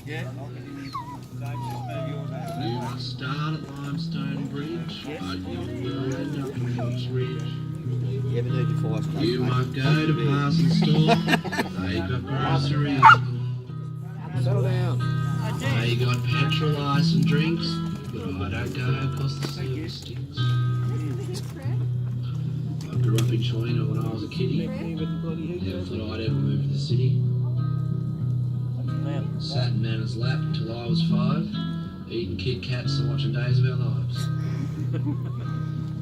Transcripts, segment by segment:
Yeah. You must start at Limestone Bridge, but you will end up in Moss Ridge. You ever need your fire You might go to Parsons Store, they got groceries. Settle down. They got petrol, ice and drinks, but I don't go cause the service stinks. I grew up in Tuena when I was a kiddie. Never thought I'd ever move to the city. Sat in Nana's lap till I was 5, eating Kit Kats and watching Days of Our Lives.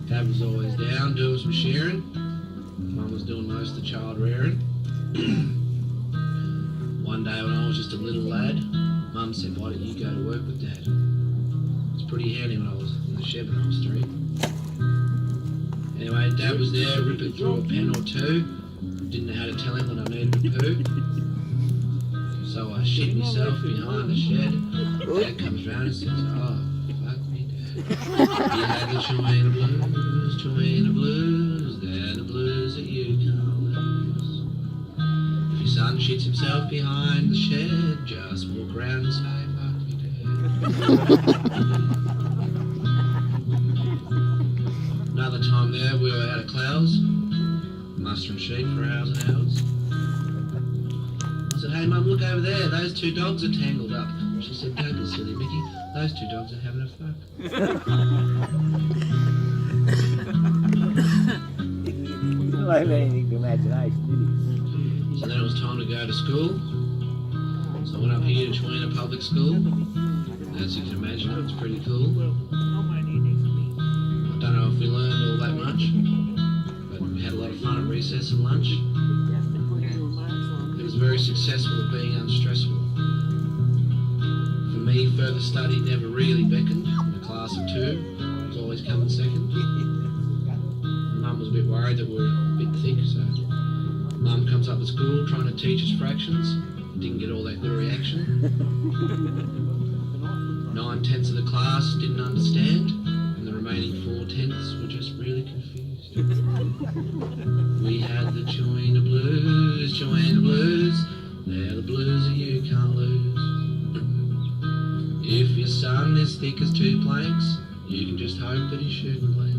Dad was always down doing some shearing. Mum was doing most of the child rearing. One day when I was just a little lad, Mum said, "Why don't you go to work with Dad?" It was pretty handy when I was in the shed when I was 3. Anyway, Dad was there ripping through a pen or two. Didn't know how to tell him that I needed a poo. So I shit myself behind the shed. Dad comes round and says, "Oh, fuck me, Dad. You had the Tuena blues, they're the blues that you can't lose. If your son shits himself behind the shed, just walk around and say, fuck me, Dad." Another time there, we were out of clouds, mustering sheep for hours and hours. I said, "Hey Mum, look over there, those 2 dogs are tangled up." She said, "Don't be silly, Mickey, those 2 dogs are having a fuck." You don't have anything to imagination, did So then it was time to go to school. So I went up here to Tuena Public School. As you can imagine, it was pretty cool. I don't know if we learned all that much, but we had a lot of fun at recess and lunch. It was very successful at being unstressful. For me, further study never really beckoned. In a class of 2, I was always coming second. Mum was a bit worried that we were a bit thick, so Mum comes up to school trying to teach us fractions. Didn't get all that good a reaction. 9/10 of the class didn't understand, and the remaining 4/10 were just really confused. We had the Tuena blues, they're the blues that you can't lose. If your son is thick as 2 planks, you can just hope that he's shooting blanks.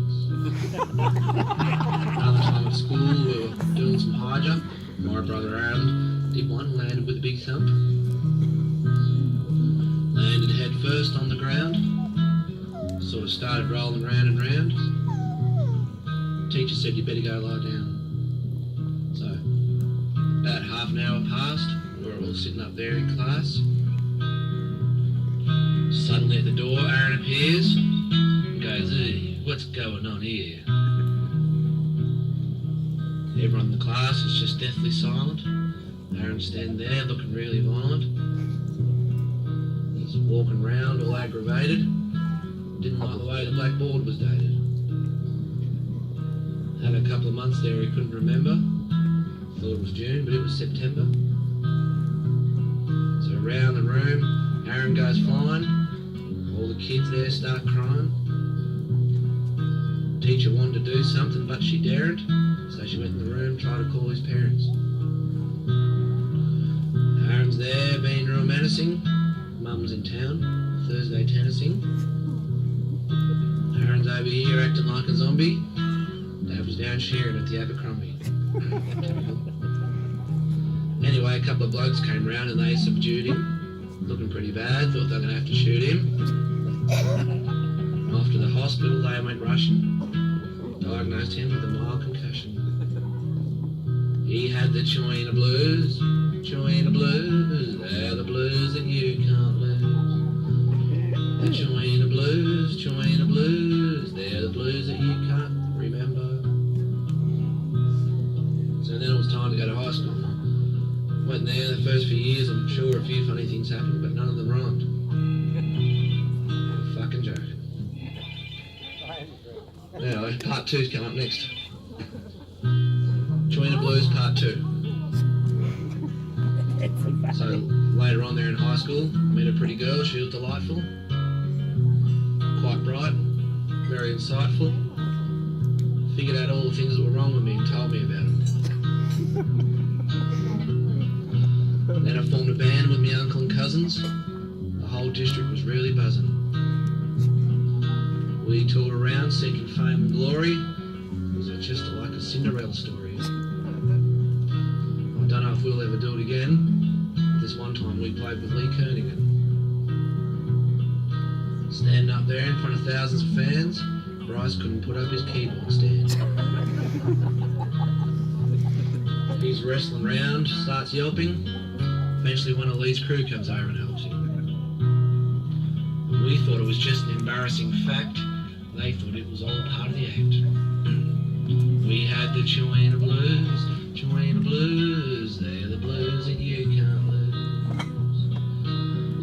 Another time at school, we were doing some high jump. My brother Aaron did one and landed with a big thump. Landed head first on the ground. Sort of started rolling round and round. Teacher said, "You better go lie down." So, about half an hour passed. We were all sitting up there in class. Suddenly at the door, Aaron appears and goes, "Hey, what's going on here?" Everyone in the class is just deathly silent. Aaron's standing there looking really violent. He's walking around all aggravated. Didn't like the way the blackboard was dated. Had a couple of months there he couldn't remember. Thought it was June, but it was September. So around the room, Aaron goes flying. All the kids there start crying. Teacher wanted to do something, but she daren't. So she went in the room, tried to call his parents. Aaron's there, being real menacing. Mum's in town, Thursday tennising. Aaron's over here acting like a zombie. Dad was down shearing at the Abercrombie. Anyway, a couple of blokes came round and they subdued him. Looking pretty bad, thought they were going to have to shoot him. Off to the hospital, they went rushing. Diagnosed him with a mild concussion. He had the Tuena blues, they're the blues that you can't lose. The Tuena blues, they're the blues that you can't remember. So then it was time to go to high school. Went there the first few years, I'm sure a few funny things happened, but none of them rhymed. Fucking joke. Anyway, part 2's coming up next. Tuena Blues Part 2. So later on there in high school, met a pretty girl, she was delightful. Quite bright, very insightful. Figured out all the things that were wrong with me and told me about them. Then I formed a band with my uncle and cousins. whole district was really buzzing. We toured around seeking fame and glory. It was just like a Cinderella story. I don't know if we'll ever do it again. This one time we played with Lee Kernigan. Standing up there in front of thousands of fans, Bryce couldn't put up his keyboard stand. He's wrestling around, starts yelping. Eventually one of Lee's crew comes over and helps him. We thought it was just an embarrassing fact. They thought it was all part of the act. We had the Tuena blues, Tuena blues. They're the blues that you can't lose.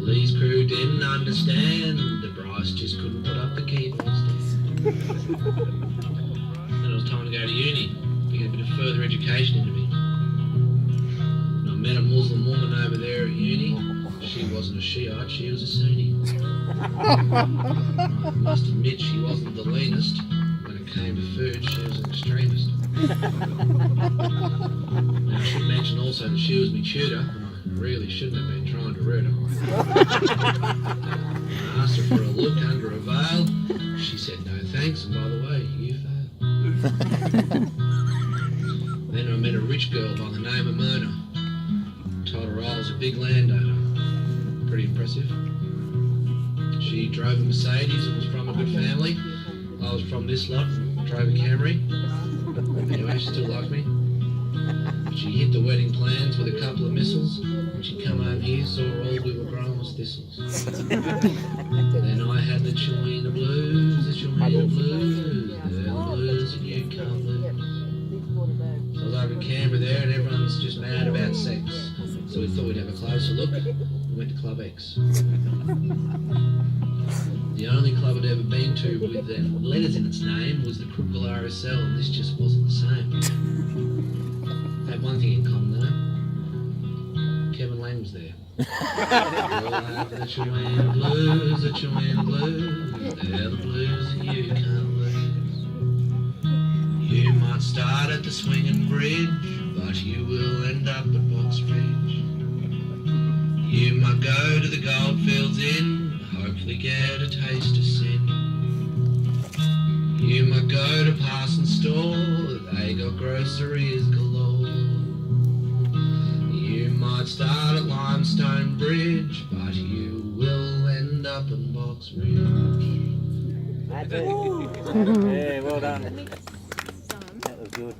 Lee's crew didn't understand that Bryce just couldn't put up the keyboard stand. Then it was time to go to uni to get a bit of further education into me. And I met a Muslim woman over there at uni. She wasn't a Shiite, she was a Sunni. I must admit she wasn't the leanest. When it came to food, she was an extremist. Now, I should mention also that she was my tutor, and I really shouldn't have been trying to root her. I asked her for a look under a veil. She said no thanks, and by the way, you failed. Then I met a rich girl by the name of Mona. Told her I was a big landowner. Pretty impressive. She drove a Mercedes and was from a good family. I was from this lot and drove a Camry. Anyway, she still liked me. She hit the wedding plans with a couple of missiles. When she come home here, saw all we were growing was thistles. Then I had the Tuena blues, the Tuena blues. They're the blues that you can't lose. So I was over in Canberra there and everyone's just mad about sex. So we thought we'd have a closer look. We went to Club X. The only club I'd ever been to with letters in its name was the Crookville RSL, and this just wasn't the same. Had one thing in common though. Kevin Lang was there. We all have the Tuena blues, the Tuena blues. They're the blues that you can't lose. You might start at the swinging bridge, but you will end up at Box Ridge. You might go to the Goldfields Inn, hopefully get a taste of sin. You might go to Parsons' store, they got groceries galore. You might start at Limestone Bridge, but you will end up in Box Ridge. Yeah, well done. That was good.